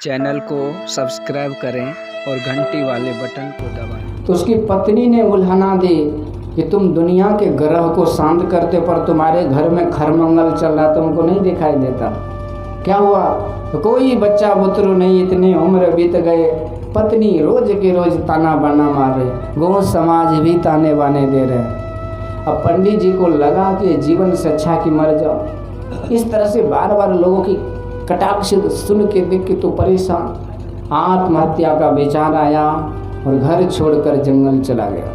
Channel को subscribe करें और घंटी वाले बटन को दबाएं। तो उसकी पत्नी ने उल्हाना दी कि तुम दुनिया के ग्रह को शांत करते पर तुम्हारे घर में खरमंगल चल रहा, तुमको नहीं दिखाई देता। क्या हुआ? तो कोई बच्चा बुतरू नहीं, इतनी उम्र बीत गए। पत्नी रोज के रोज ताना बाना मार रही, गाँव समाज भी ताने बाने दे रहे। अब पंडित जी को लगा कि जीवन से अच्छा कि मर जाओ। इस तरह से बार बार लोगों की कटाक्ष सुन के देख के तो परेशान, आत्महत्या का विचार आया और घर छोड़कर जंगल चला गया।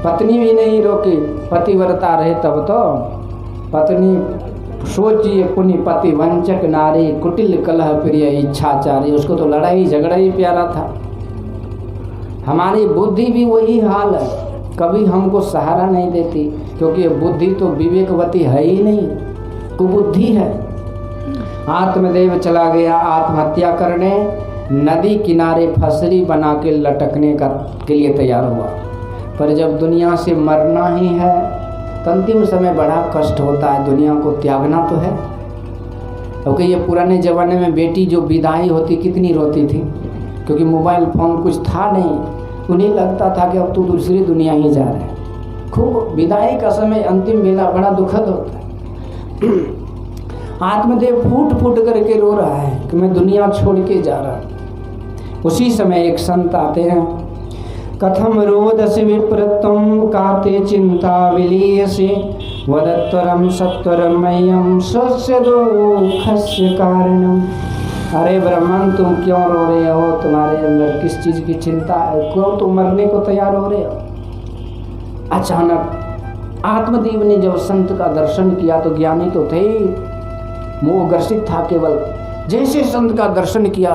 पत्नी भी नहीं रोकी, पतिव्रता रहे तब तो। पत्नी सोचिए, पुण्य पति वंचक नारी, कुटिल कलह प्रिय इच्छाचारी, उसको तो लड़ाई झगड़ा ही प्यारा था। हमारी बुद्धि भी वही हाल है, कभी हमको सहारा नहीं देती, क्योंकि बुद्धि तो विवेकवती है ही नहीं, कुबुद्धि है। आत्मदेव चला गया आत्महत्या करने, नदी किनारे फसरी बना के लटकने के लिए तैयार हुआ। पर जब दुनिया से मरना ही है तो अंतिम समय बड़ा कष्ट होता है, दुनिया को त्यागना तो है। क्योंकि ये पुराने ज़माने में बेटी जो विदाई होती कितनी रोती थी, क्योंकि मोबाइल फोन कुछ था नहीं, उन्हें लगता था कि अब तो दूसरी दुनिया ही जा रहे हैं। खूब विदाई का समय, अंतिम वेला बड़ा दुखद होता है। आत्मदेव फूट फूट करके रो रहा है कि मैं दुनिया छोड़ के जा रहा हूँ। उसी समय एक संत आते हैं। कथम रोदसी विप्रतम काते चिंता विलीयसे वदत्वरम सत्वरम मह्यम स्वस्य दुःखस्य कारणम। अरे ब्राह्मण, तुम क्यों रो रहे हो? तुम्हारे अंदर किस चीज़ की चिंता है? क्यों तुम मरने को तैयार हो रहे हो? अचानक आत्मदेव ने जब संत का दर्शन किया तो ज्ञानी तो थे, मोह ग्रसित था केवल। जैसे संत का दर्शन किया,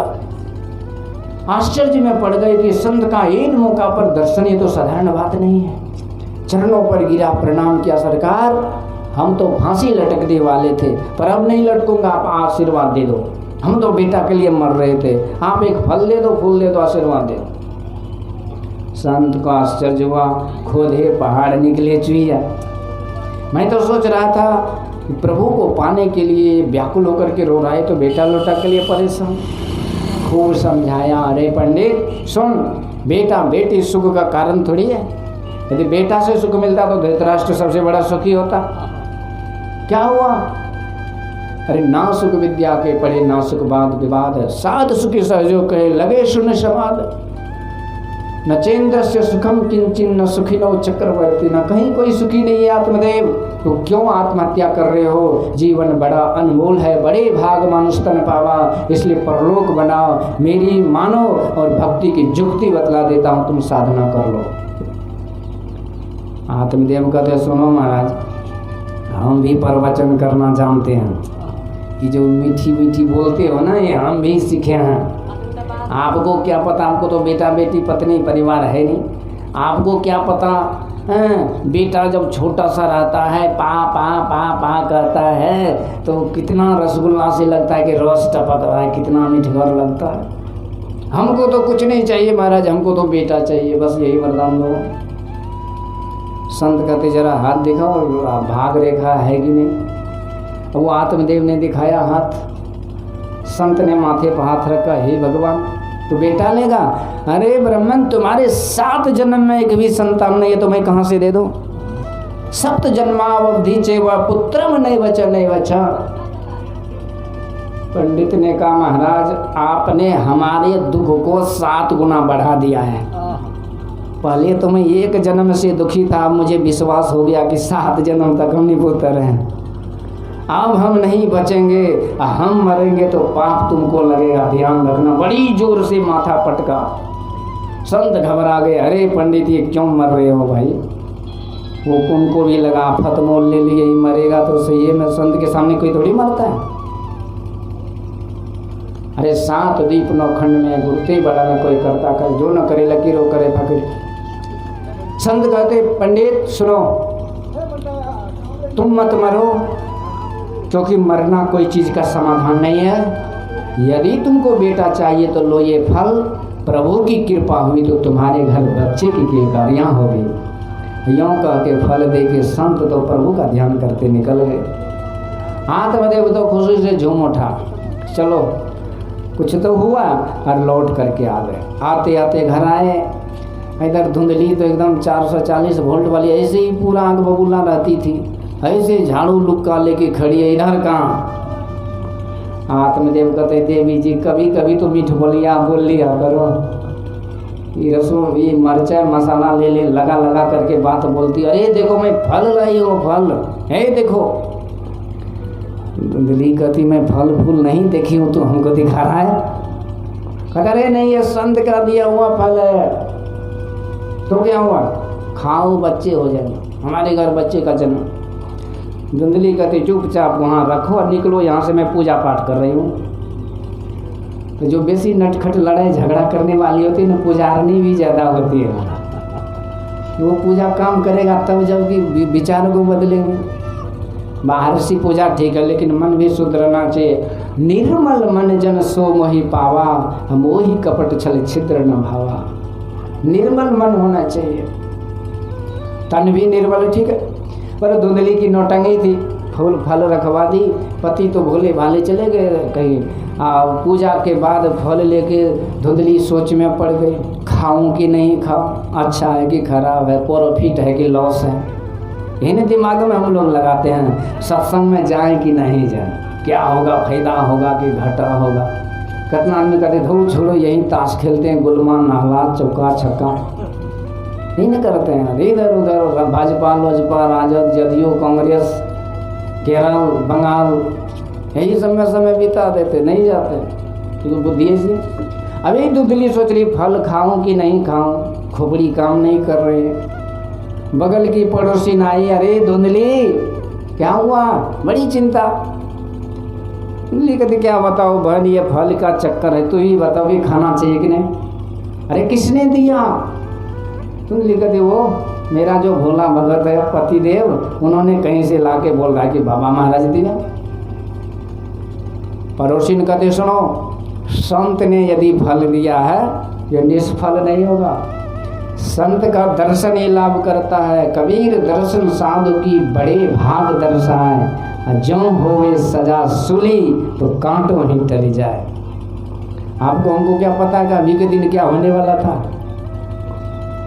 आश्चर्य में पड़ गए कि संत का इन मौका पर दर्शन ये तो साधारण बात नहीं है। चरणों पर गिरा, प्रणाम किया। सरकार, हम तो फांसी लटकने वाले थे, पर अब नहीं लटकूंगा, आप आशीर्वाद दे दो। हम तो बेटा के लिए मर रहे थे, आप एक फल दे दो, फूल दे दो, आशीर्वाद दे दो। संत को आश्चर्य हुआ, खोदे पहाड़ निकले चुईया। मैं तो सोच रहा था कि प्रभु को पाने के लिए व्याकुल होकर के रो रहा है, तो बेटा लोटा के लिए परेशान। खूब समझाया, अरे पंडित सुन, बेटा बेटी सुख का कारण थोड़ी है। यदि बेटा से सुख मिलता तो धृतराष्ट्र सबसे बड़ा सुखी होता। क्या हुआ? अरे ना सुख विद्या के पढ़े, ना सुख वाद विवाद, साध सुखी सहजो कहे लगे शून्य समाद। न चेन्द्र से सुखम किंचिन न सुखिनो चक्रवर्ती, न कहीं कोई सुखी नहीं है। आत्मदेव, तो क्यों आत्महत्या कर रहे हो? जीवन बड़ा अनमोल है, बड़े भाग मानुष तन पावा, इसलिए परलोक बनाओ, मेरी मानो और भक्ति की जुक्ति बतला देता हूँ, तुम साधना कर लो। आत्मदेव कहते, सुनो महाराज, हम भी प्रवचन करना जानते हैं, कि जो मीठी मीठी बोलते हो ना, ये हम भी सीखे हैं। आपको क्या पता, हमको तो बेटा बेटी पत्नी परिवार है नहीं। आपको क्या पता, बेटा जब छोटा सा रहता है, पा पा पा पा करता है, तो कितना रसगुल्ला से लगता है कि रस टपक रहा है, कितना मीठगर लगता है। हमको तो कुछ नहीं चाहिए महाराज, हमको तो बेटा चाहिए, बस यही वरदान दो। संत कहते, जरा हाथ दिखाओ, भाग रेखा है कि नहीं। वो आत्मदेव ने दिखाया हाथ। संत ने माथे पर हाथ रखा, हे भगवान, तो बेटा लेगा? अरे ब्राह्मण, तुम्हारे 7 जन्म में एक भी संतान नहीं है, तो मैं कहाँ से दे दूं? 7 जन्मावधि चैव पुत्रम नैव च। पंडित ने कहा, महाराज आपने हमारे दुख को 7 गुना बढ़ा दिया है। पहले तो मैं 1 जन्म से दुखी था, अब मुझे विश्वास हो गया कि 7 जन्म तक हम नहीं पुत्र हैं। अब हम नहीं बचेंगे, हम मरेंगे तो पाप तुमको लगेगा, ध्यान रखना। बड़ी जोर से माथा पटका। संत घबरा गए, अरे पंडित ये क्यों मर रहे हो भाई? वो उनको भी लगा आफत मोल ले लिए, ही मरेगा तो सही है, मैं संत के सामने कोई थोड़ी मरता है। अरे 7 दीप 9 खंड में गुरते बड़ा न कोई करता कर, जो न करे लकीरों करे फकीर। संत कहते, पंडित सुनो, तुम मत मरो, क्योंकि मरना कोई चीज़ का समाधान नहीं है। यदि तुमको बेटा चाहिए तो लो ये फल, प्रभु की कृपा हुई तो तुम्हारे घर बच्चे की किलकारियाँ हो गई। यों कह के फल दे के संत तो प्रभु का ध्यान करते निकल गए। आत्मदेव तो खुशी से झूम उठा, चलो कुछ तो हुआ और लौट करके आ गए। आते आते घर आए, इधर धुंधली तो एकदम 440 वोल्ट वाली ऐसे ही पूरा आग बबूला रहती थी, ऐसे झाड़ू लुक्का लेके खड़ी है, इधर कहाँ। आत्मदेव कहते देवी जी कभी कभी तो मीठ बोलिया बोल लिया करो, ये रसों ये मरचा मसाला ले ले लगा लगा करके बात बोलती, अरे देखो मैं फल लाई हूँ, फल है देखो। धुंधली कहती मैं फल फूल नहीं देखी हूँ, तो हमको दिखा रहा है। कहता अरे नहीं ये संत का दिया हुआ फल है। तो क्या हुआ, खाओ बच्चे हो जाएंगे, हमारे घर बच्चे का जन्म। धुंधली कहती चुपचाप वहाँ रखो और निकलो यहाँ से, मैं पूजा पाठ कर रही हूँ। तो जो बेसी नटखट लड़ाई झगड़ा करने वाली होती है ना, पुजारनी भी ज़्यादा होती है। वो पूजा काम करेगा तब जबकि विचार को बदलेंगे। बाहर से पूजा ठीक है, लेकिन मन भी सुधरना चाहिए। निर्मल मन जन सो मोहि पावा, मोहि कपट छल छिद्र न भावा। निर्मल मन होना चाहिए, तन भी निर्मल ठीक है। पर धुंधली की नौटंगी थी, फूल फल रखवा दी, पति तो भोले भाले चले गए कहीं। पूजा के बाद फल लेके धुंधली सोच में पड़ गई, खाऊं कि नहीं खाऊं, अच्छा है कि खराब है, प्रॉफिट है कि लॉस है। इन्हें दिमाग में हम लोग लगाते हैं, सत्संग में जाएं कि नहीं जाएं, क्या होगा, फायदा होगा कि घाटा होगा। कितना आदमी कहते धो छोड़ो यही ताश खेलते हैं, गुलमान नाला चौका छक्का नहीं न करते हैं। इधर उधर भाजपा लोजपा राजद जदयू कांग्रेस केरल बंगाल यही सब में समय बिता देते, नहीं जाते क्योंकि बुद्धि ऐसी। अभी धुंधली सोच रही फल खाऊं कि नहीं खाऊं, खोपड़ी काम नहीं कर रहे। बगल की पड़ोसी आई, अरे धुंधली क्या हुआ, बड़ी चिंता। धुंधली कहती क्या बताओ बहन, ये फल का चक्कर है, तू ही बताओ कि खाना चाहिए कि नहीं। अरे किसने दिया। धुंधली कहती वो मेरा जो भोला भगत है पति देव, उन्होंने कहीं से लाके बोल रहा है कि बाबा महाराज दिया। पड़ोसी ने कहते सुनो, संत ने यदि फल दिया है ये निष्फल नहीं होगा। संत का दर्शन ही लाभ करता है। कबीर दर्शन साधु की बड़े भाग दर्शाए, जो होवे सजा सुली तो कांटों ही टल जाए। आपको हमको क्या पता है कि अभी के दिन क्या होने वाला था।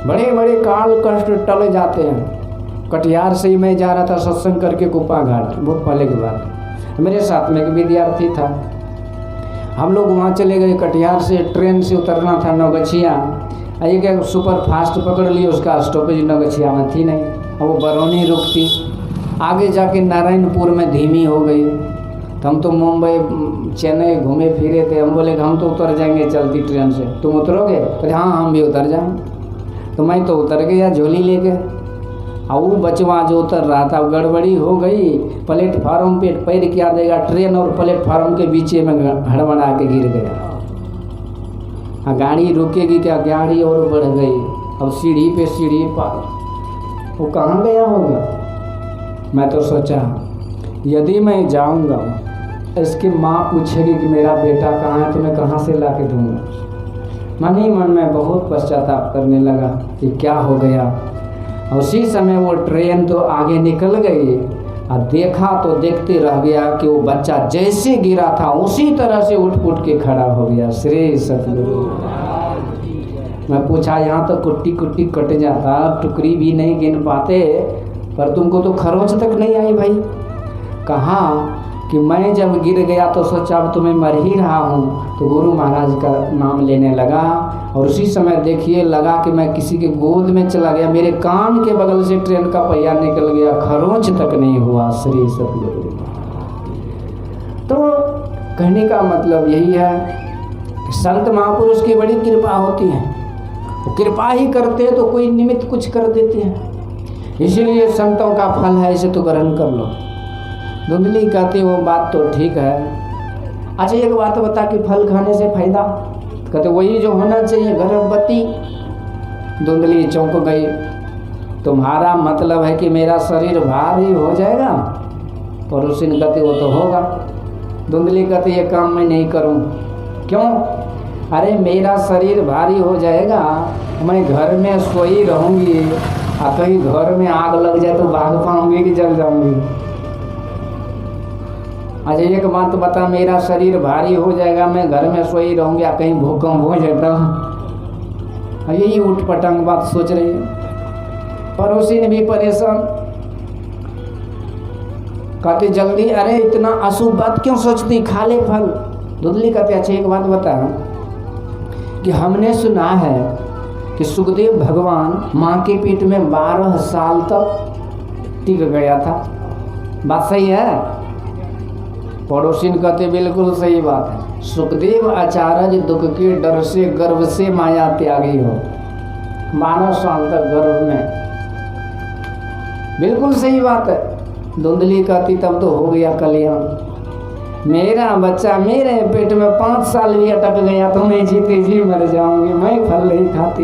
बड़े बड़े काल कष्ट टल जाते हैं। कटिहार से ही मैं जा रहा था सत्संग करके कुप्पा घाट, बहुत पहले की बात। मेरे साथ में एक विद्यार्थी था, हम लोग वहाँ चले गए। कटिहार से ट्रेन से उतरना था नौगछिया, एक सुपर फास्ट पकड़ ली, उसका स्टॉपेज नौगछिया में थी नहीं, अब वो बरौनी रुकती। आगे जाके नारायणपुर में धीमी हो गई। तो हम तो मुंबई चेन्नई घूमे फिरे थे, हम बोले कि हम तो उतर जाएंगे चलती ट्रेन से, तुम उतरोगे? तो हाँ हम भी उतर जाएंगे। तो मैं तो उतर गया झोली लेके, और वो बचवा जो उतर रहा था गड़बड़ी हो गई, प्लेटफार्म पे पैर क्या देगा, ट्रेन और प्लेटफार्म के बीच में हड़बड़ा के गिर गया। हाँ गाड़ी रुकेगी क्या, गाड़ी और बढ़ गई, अब सीढ़ी पे सीढ़ी पार, वो कहाँ गया होगा। मैं तो सोचा यदि मैं जाऊंगा इसकी माँ पूछेगी कि मेरा बेटा कहाँ है, तो मैं कहाँ से ला के दूँगा। मन ही मन में बहुत पश्चाताप करने लगा कि क्या हो गया। उसी समय वो ट्रेन तो आगे निकल गई, और देखा तो देखते रह गया कि वो बच्चा जैसे गिरा था उसी तरह से उठ के खड़ा हो गया। श्री सतगुरु। मैं पूछा यहाँ तो कुट्टी कुट्टी कट जाता, टुकड़ी भी नहीं गिन पाते, पर तुमको तो खरोच तक नहीं आई भाई। कहा कि मैं जब गिर गया तो सोचा अब तो मैं मर ही रहा हूँ, तो गुरु महाराज का नाम लेने लगा, और उसी समय देखिए लगा कि मैं किसी के गोद में चला गया। मेरे कान के बगल से ट्रेन का पहिया निकल गया, खरोंच तक नहीं हुआ। श्री सतगुरु। तो कहने का मतलब यही है कि संत महापुरुष की बड़ी कृपा होती है, वो कृपा ही करते हैं तो कोई निमित्त कुछ कर देते हैं। इसीलिए संतों का फल है, इसे तो ग्रहण कर लो। धुंधली कहती वो बात तो ठीक है। अच्छा एक बात बता कि फल खाने से फायदा, कहते वही जो होना चाहिए, गर्भवती। धुंधली चौंक गई। तुम्हारा मतलब है कि मेरा शरीर भारी हो जाएगा? पड़ोसी ने कहते वो तो होगा। धुंधली कहती ये काम मैं नहीं करूं। क्यों? अरे मेरा शरीर भारी हो जाएगा, मैं घर में सोई रहूंगी, और कहीं घर में आग लग जाए तो भाग पाऊंगी कि जल जाऊंगी? अच्छा एक बात बता, मेरा शरीर भारी हो जाएगा, मैं घर में सोई रहूँगा, कहीं भूकंप हो जाता, यही उठ पटांग बात सोच रही है। पड़ोसी ने भी परेशान, कहते जल्दी, अरे इतना अशुभ बात क्यों सोचती, खा ले फल। धुंधली कहते अच्छा एक बात बता कि हमने सुना है कि सुखदेव भगवान माँ के पेट में 12 साल तक टिक गया था, बात सही है? पड़ोसी ने कहते बिल्कुल सही बात है। सुखदेव आचार्य दुख के डर से गर्भ से माया त्यागी हो, 12 साल तक गर्भ में, बिल्कुल सही बात है। धुंधली कहती तब तो हो गया कल्याण, मेरा बच्चा मेरे पेट में 5 साल भी अटक गया तो मैं जीते जी मर जाऊंगी, मैं फल नहीं खाती।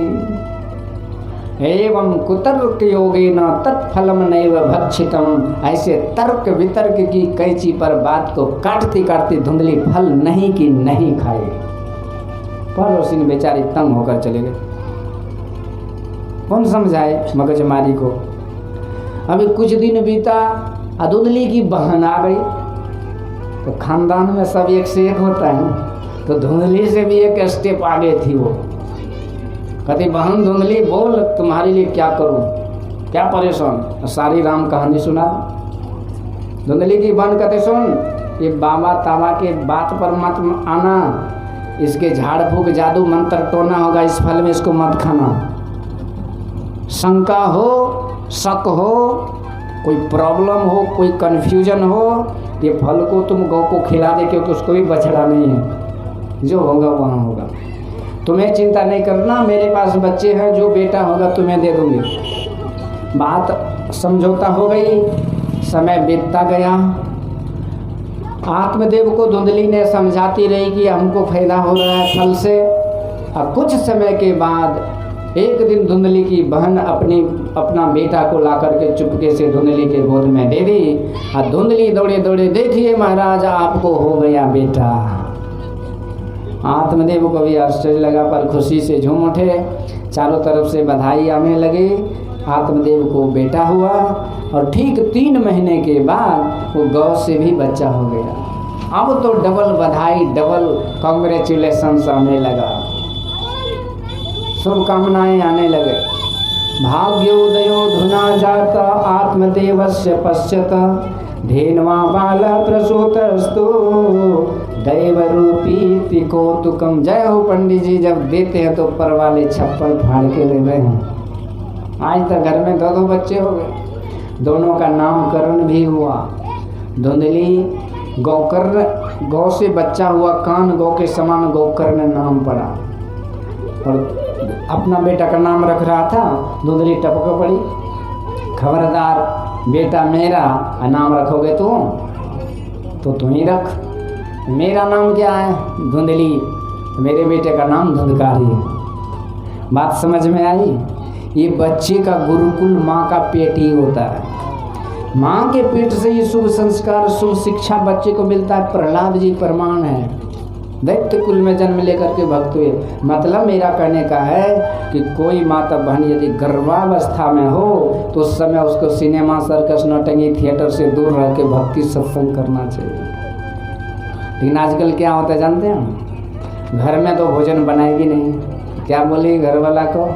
एवं कुतर्क योगेन तत्फलम नैव भक्षितम, ऐसे तर्क वितर्क की कैंची पर बात को काटती काटती धुंधली फल नहीं की नहीं खाए। पड़ोसी ने बेचारी तंग होकर चले गए, कौन समझाए मगजमारी को। अभी कुछ दिन बीता, धुंधली की बहन आ गई, तो खानदान में सब एक से एक होता है, तो धुंधली से भी एक स्टेप आगे थी वो। कहती बहन धुंधली बोल, तुम्हारे लिए क्या करूं, क्या परेशान, सारी राम कहानी सुना। धुंधली की बहन कहते सुन, ये बाबा ताबा के बात पर मत आना, इसके झाड़ फूक जादू मंत्र टोना होगा इस फल में, इसको मत खाना। शंका हो, शक हो, कोई प्रॉब्लम हो, कोई कन्फ्यूजन हो, ये फल को तुम गौ को खिला दे, क्योंकि उसको भी बछड़ा नहीं है, जो होगा वहाँ होगा। तुम्हें चिंता नहीं करना, मेरे पास बच्चे हैं, जो बेटा होगा तुम्हें दे दूंगी। बात समझौता हो गई, समय बीतता गया। आत्मदेव को धुंधली ने समझाती रही कि हमको फायदा हो रहा है फल से। अब कुछ समय के बाद एक दिन धुंधली की बहन अपना बेटा को ला करके चुपके से धुंधली के गोद में दे दी। और धुंधली दौड़े दौड़े, देखिए महाराज आपको हो गया बेटा। आत्मदेव को भी आश्चर्य लगा, पर खुशी से झूम उठे, चारों तरफ से बधाई आने लगी। आत्मदेव को बेटा हुआ और ठीक 3 महीने के बाद वो गौ से भी बच्चा हो गया। अब तो डबल बधाई, डबल कांग्रेचुलेशंस आने लगा, शुभकामनाएं आने लगे। भाग्योदयो धुना जाता आत्मदेवस्य पश्यत, धेन्वा बाल प्रसूतस्तु दैव रूपी कौतुकम। जय हो पंडित जी, जब देते हैं तो पर वाले छप्पर फाड़ के ले रहे हैं। आज तक घर में 2 बच्चे हो गए, दोनों का नामकरण भी हुआ। धुंधली गौकर्ण, गौ से बच्चा हुआ, कान गौ के समान गौकर्ण नाम पड़ा, और अपना बेटा का नाम रख रहा था। धुंधली टपक पड़ी, खबरदार बेटा मेरा नाम रखोगे तो तुम ही रख, मेरा नाम क्या है धुंधली, मेरे बेटे का नाम धुंधकारी है। बात समझ में आई? ये बच्चे का गुरुकुल माँ का पेट ही होता है। माँ के पेट से ये शुभ संस्कार, शुभ शिक्षा बच्चे को मिलता है। प्रहलाद जी प्रमाण है, दैत्य कुल में जन्म लेकर के भक्त हुए। मतलब मेरा कहने का है कि कोई माता बहन यदि गर्भावस्था में हो तो उस समय उसको सिनेमा, सर्कस, नौटंकी, थिएटर से दूर रह के भक्ति सत्संग करना चाहिए। लेकिन आजकल क्या होता है जानते हैं? घर में तो भोजन बनाएगी नहीं, क्या बोली घर वाला को,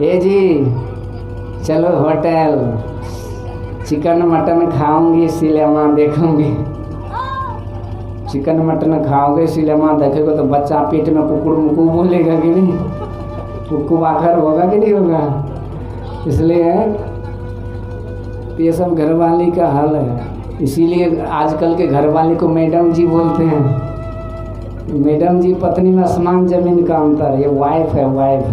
ए जी चलो होटल, चिकन मटन खाऊंगी, सिनेमा देखूंगी। चिकन मटन खाओगे, सिनेमा देखेगा तो बच्चा पेट में कुकुर मुकू बोलेगा कि नहीं, कुकू आखिर होगा कि नहीं होगा। इसलिए ये सब घरवाली का हाल है। इसीलिए आजकल के घरवाली को मैडम जी बोलते हैं। मैडम जी पत्नी में आसमान जमीन का अंतर। ये वाइफ है, वाइफ,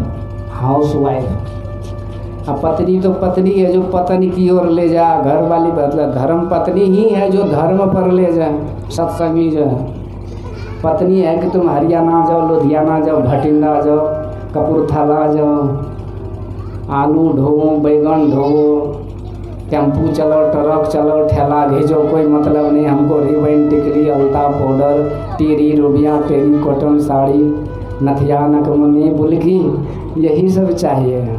हाउस वाइफ। अब पत्नी तो पत्नी है जो पत्नी की ओर ले जा, घर वाली मतलब धर्म पत्नी ही है जो धर्म पर ले जाए। सत्संगी जो है पत्नी है कि तुम हरियाणा जाओ, लुधियाना जाओ, भटिंडा जाओ, कपूरथला जाओ, आलू ढो, बैगन ढो, टेम्पू चलो, ट्रक चलो, ठेला भेजो, कोई मतलब नहीं। हमको रिबन, टिकली, अलता, पाउडर, टेरी रुबिया, टेरी कॉटन साड़ी, नथिया, नकमुनी, बुलकी, यही सब चाहिए।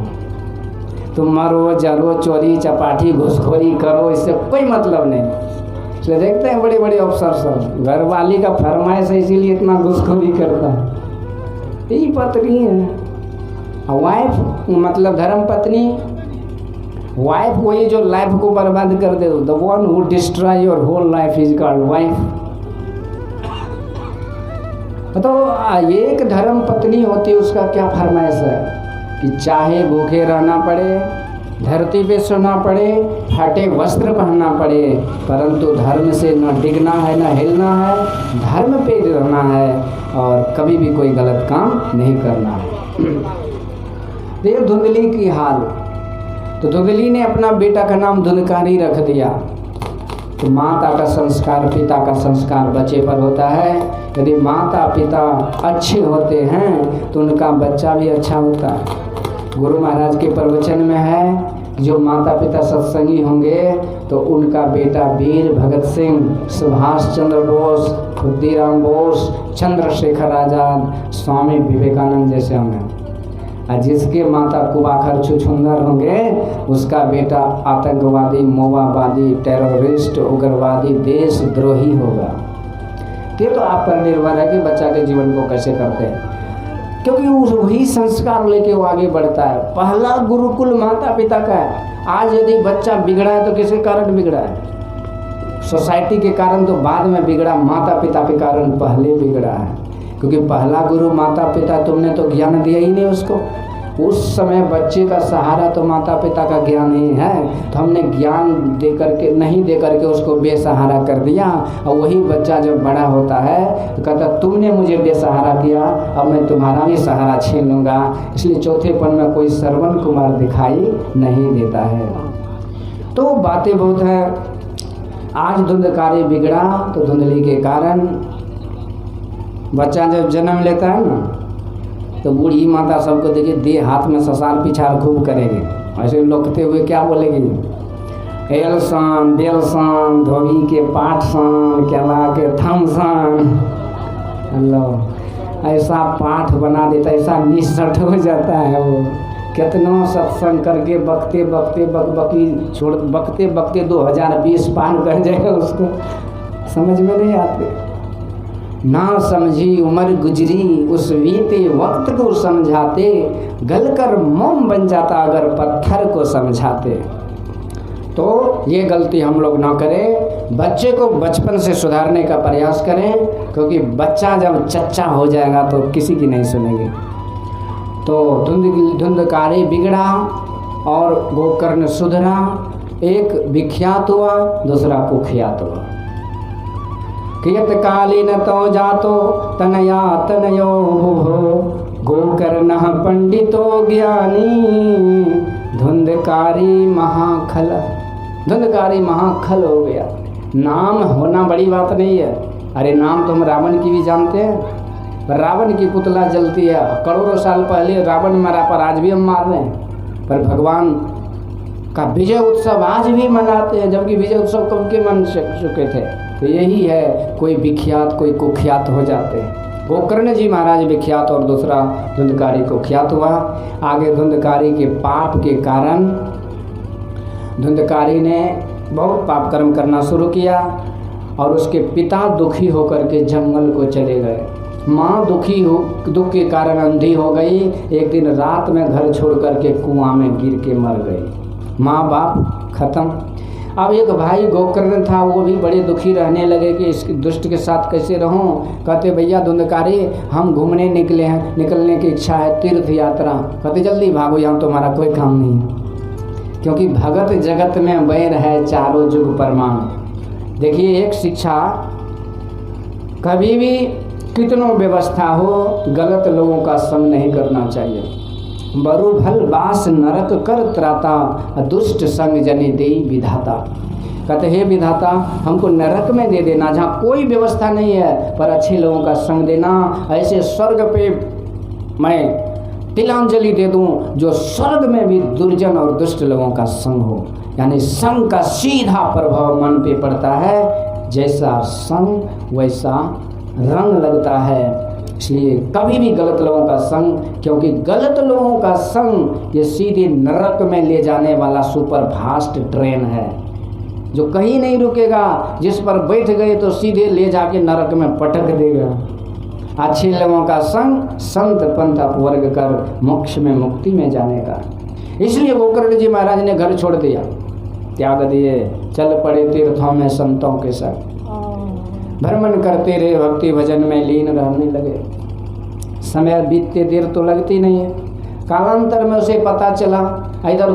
तुम मरो, जरो, चोरी चपाटी, घुसखोरी करो, इससे कोई मतलब नहीं। इसलिए देखते हैं बड़े बड़े अफसर सब घर वाली का फरमाइश है इसीलिए इतना घुसखोरी करता है। यही पत्नी है वाइफ, मतलब धर्म पत्नी। वाइफ वही जो लाइफ को बर्बाद कर दे, the one who destroy your whole life is called wife. तो एक धर्म पत्नी होती है, उसका क्या फरमाइश है कि चाहे भूखे रहना पड़े, धरती पे सोना पड़े, फटे वस्त्र पहनना पड़े, परंतु धर्म से न डिगना है न हिलना है, धर्म पे रहना है और कभी भी कोई गलत काम नहीं करना है। ये धुंधली की हाल। तो धुंधली ने अपना बेटा का नाम धुंधकारी रख दिया। तो माता का संस्कार, पिता का संस्कार बच्चे पर होता है। यदि माता पिता अच्छे होते हैं तो उनका बच्चा भी अच्छा होता है। गुरु महाराज के प्रवचन में है जो माता पिता सत्संगी होंगे तो उनका बेटा वीर भगत सिंह, सुभाष चंद्र बोस, खुद्दीराम बोस, चंद्रशेखर आजाद, स्वामी विवेकानंद जैसे होंगे। और जिसके माता कुबाखर छुछुंदर होंगे उसका बेटा आतंकवादी, मोवाबादी, टेररिस्ट, उग्रवादी, देशद्रोही होगा। ये तो आप पर निर्भर है कि बच्चा के जीवन को कैसे करते हैं, क्योंकि वही संस्कार लेके वो आगे बढ़ता है। पहला गुरुकुल माता पिता का है। आज यदि बच्चा बिगड़ा है तो किसके कारण बिगड़ा है? सोसाइटी के कारण तो बाद में बिगड़ा, माता पिता के कारण पहले बिगड़ा है। क्योंकि पहला गुरु माता पिता, तुमने तो ज्ञान दिया ही नहीं उसको। उस समय बच्चे का सहारा तो माता पिता का ज्ञान ही है, तो हमने ज्ञान दे करके नहीं दे करके उसको बेसहारा कर दिया। और वही बच्चा जब बड़ा होता है तो कहता तुमने मुझे बेसहारा किया, अब मैं तुम्हारा भी सहारा छीन लूँगा। इसलिए चौथेपन में कोई श्रवण कुमार दिखाई नहीं देता है। तो बातें बहुत हैं। आज धुंधकारी बिगड़ा तो धुंधली के कारण बच्चा जब जन्म लेता है ना तो बूढ़ी माता सबको देखिए दे हाथ में ससार पिछाड़ खूब करेगी। ऐसे लोकते हुए क्या बोलेगी? एलसान बेलसान धोबी के पाठसान केला के थमसान। अल्लाह ऐसा पाठ बना देता, ऐसा निष्ठ हो जाता है वो। कितना सत्संग करके बकते बकते बकबकी छोड़ बकते बकते 2020 पार कर जाएगा, उसको समझ में नहीं आते। ना समझी उम्र गुजरी उस बीते वक्त को समझाते, गलकर मोम बन जाता अगर पत्थर को समझाते। तो ये गलती हम लोग ना करें, बच्चे को बचपन से सुधारने का प्रयास करें, क्योंकि बच्चा जब चच्चा हो जाएगा तो किसी की नहीं सुनेगी। तो धुंधकारी बिगड़ा और गोकर्ण सुधरा। एक विख्यात हुआ, दूसरा कुख्यात हुआ। कियत कालीन तो जातो तनया तनयो भुभो, गोकर्ण पंडितो ज्ञानी, धुंधकारी महाखल। धुंधकारी महाखल हो गया। नाम होना बड़ी बात नहीं है। अरे नाम तो हम रावण की भी जानते हैं, पर रावण की पुतला जलती है। करोड़ों साल पहले रावण मरा, पर आज भी हम मार रहे हैं। पर भगवान का विजय उत्सव आज भी मनाते हैं, जबकि विजय उत्सव कब के मन चुके थे। तो यही है, कोई विख्यात कोई कुख्यात हो जाते हैं। गोकर्ण जी महाराज विख्यात और दूसरा धुंधकारी कुख्यात हुआ। आगे धुंधकारी के पाप के कारण धुंधकारी ने बहुत पाप कर्म करना शुरू किया और उसके पिता दुखी होकर के जंगल को चले गए। माँ दुख के कारण अंधी हो गई। एक दिन रात में घर छोड़ करके कुआं में गिर के मर गई। माँ बाप खत्म। अब एक भाई गोकर्ण था, वो भी बड़े दुखी रहने लगे कि इस दुष्ट के साथ कैसे रहूं। कहते भैया धुंधकारी हम घूमने निकले हैं, निकलने की इच्छा है, तीर्थ यात्रा। कहते जल्दी भागो, यहाँ तुम्हारा कोई काम नहीं है, क्योंकि भगत जगत में बैर है चारों जुग परमाण। देखिए एक शिक्षा, कभी भी कितनों व्यवस्था हो गलत लोगों का संग नहीं करना चाहिए। बरु भल बास नरक कर त्राता, दुष्ट संग जने दे विधाता। कहते हे विधाता हमको नरक में दे देना जहाँ कोई व्यवस्था नहीं है, पर अच्छे लोगों का संग देना। ऐसे स्वर्ग पे मैं तिलांजलि दे दूं जो स्वर्ग में भी दुर्जन और दुष्ट लोगों का संग हो। यानी संग का सीधा प्रभाव मन पे पड़ता है, जैसा संग वैसा रंग लगता है। इसलिए कभी भी गलत लोगों का संग, क्योंकि गलत लोगों का संग ये सीधे नरक में ले जाने वाला सुपर फास्ट ट्रेन है। जो कहीं नहीं रुकेगा, जिस पर बैठ गए तो सीधे ले जाके नरक में पटक देगा। अच्छे लोगों का संग संत पंथ अपवर्ग कर मोक्ष में मुक्ति में जाने का। इसलिए गोकर्ण जी महाराज ने घर छोड़ दिया, त्याग दिए, चल पड़े तीर्थों में संतों के संग, भ्रमण करते रहे, भक्ति भजन में लीन रहने लगे। समय बीतते देर तो लगती नहीं है। कालांतर में उसे पता चला, इधर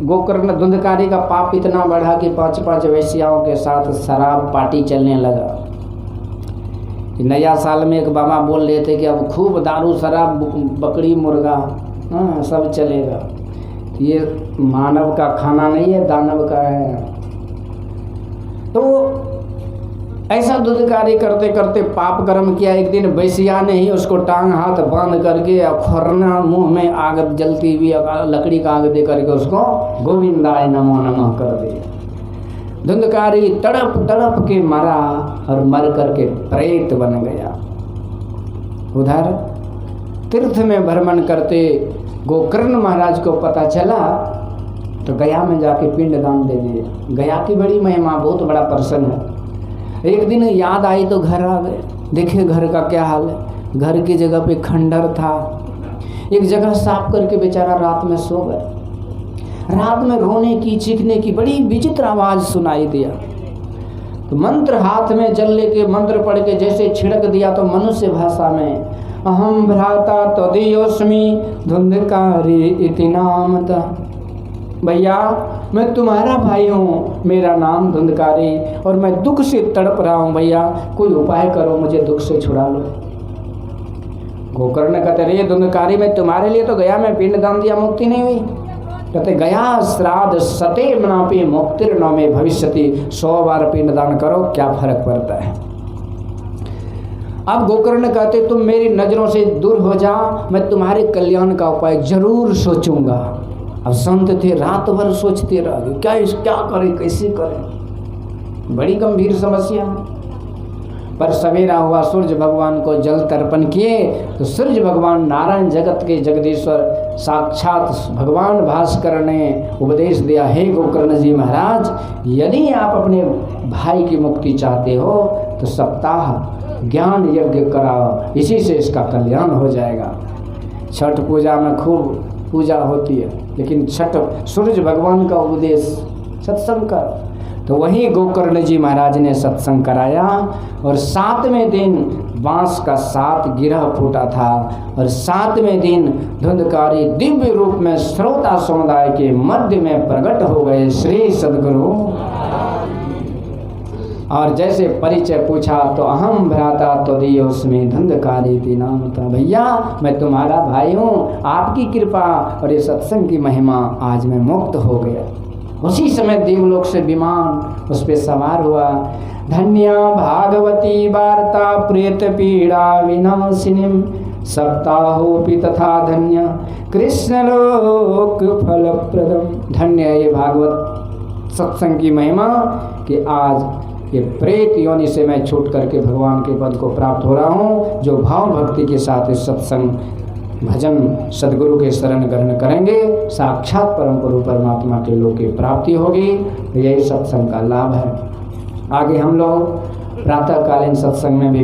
गोकर्ण धुंधकारी का पाप इतना बढ़ा कि 5-5 वैश्याओं के साथ शराब पार्टी चलने लगा। नया साल में एक बाबा बोल रहे थे कि अब खूब दारू शराब बकरी मुर्गा सब चलेगा। ये मानव का खाना नहीं है, दानव का है। तो ऐसा धुंधकारी करते करते पाप कर्म किया। एक दिन वैश्या ने ही उसको टांग हाथ बांध करके खरना मुंह में आग जलती हुई लकड़ी का आग दे करके उसको गोविंदाय नमो नमः कर दिया। धुंधकारी तड़प तड़प के मरा और मर करके प्रेत बन गया। उधर तीर्थ में भ्रमण करते गोकर्ण महाराज को पता चला तो गया में जाके पिंडदान दे दिए। गया की बड़ी महिमा, बहुत बड़ा प्रसन्न है। एक दिन याद आई तो घर आ गए, देखे घर का क्या हाल है। घर की जगह पे खंडर था, एक जगह साफ करके बेचारा रात में सो गए। रात में रोने की चीखने की बड़ी विचित्र आवाज सुनाई दिया। तो मंत्र हाथ में जल लेके मंत्र पढ़ के जैसे छिड़क दिया तो मनुष्य भाषा में अहम भ्राता तदीयोस्मि धुंधकारी इति नामतः। भैया मैं तुम्हारा भाई हूँ, मेरा नाम धुंधकारी और मैं दुख से तड़प रहा हूँ। भैया कोई उपाय करो, मुझे दुख से छुड़ा लो। गोकर्ण कहते रे धुंधकारी, मैं तुम्हारे लिए तो गया में पिंड दान दिया, मुक्ति नहीं हुई। कहते गया श्राद्ध सते मनापे मुक्तिर न में भविष्यति। 100 बार पिंड दान करो, क्या फर्क पड़ता है। अब गोकर्ण कहते तुम मेरी नजरों से दूर हो जा, मैं तुम्हारे कल्याण का उपाय जरूर सोचूंगा। अब संत थे, रात भर सोचते रह गए, क्या करें, कैसे करें। बड़ी गंभीर समस्या। पर सवेरा हुआ, सूर्य भगवान को जल तर्पण किए तो सूर्य भगवान नारायण जगत के जगदीश्वर साक्षात भगवान भास्कर ने उपदेश दिया, हे गोकर्ण जी महाराज, यदि आप अपने भाई की मुक्ति चाहते हो तो सप्ताह ज्ञान यज्ञ कराओ, इसी से इसका कल्याण हो जाएगा। छठ पूजा में खूब पूजा होती है, लेकिन छठ सूर्य भगवान का उपदेश सत्संग कर। तो वही गोकर्ण जी महाराज ने सत्संग कराया और 7वें दिन बांस का 7 गिरह फूटा था और 7वें दिन धुंधकारी दिव्य रूप में श्रोता समुदाय के मध्य में प्रकट हो गए श्री सद्गुरु। और जैसे परिचय पूछा तो अहम भ्राता त्वदीयोस्मि धुंधकारी इति नामतः। भैया मैं तुम्हारा भाई हूँ, आपकी कृपा और ये सत्संग की महिमा आज मैं मुक्त हो गया। उसी समय देवलोक से विमान उस पर सवार हुआ। धन्या भागवती वार्ता प्रेत पीड़ा विनाशिनीम सप्ताहोपि तथा धन्य कृष्ण लोक फलप्रदम। धन्य ये भागवत सत्संग की महिमा कि आज ये प्रेत योनि से मैं छूट करके भगवान के पद को प्राप्त हो रहा हूँ। जो भाव भक्ति के साथ इस सत्संग भजन सदगुरु के शरण ग्रहण करेंगे, साक्षात परम गुरु परमात्मा के लोक की प्राप्ति होगी। यही सत्संग का लाभ है। आगे हम लोग प्रातःकालीन सत्संग में भी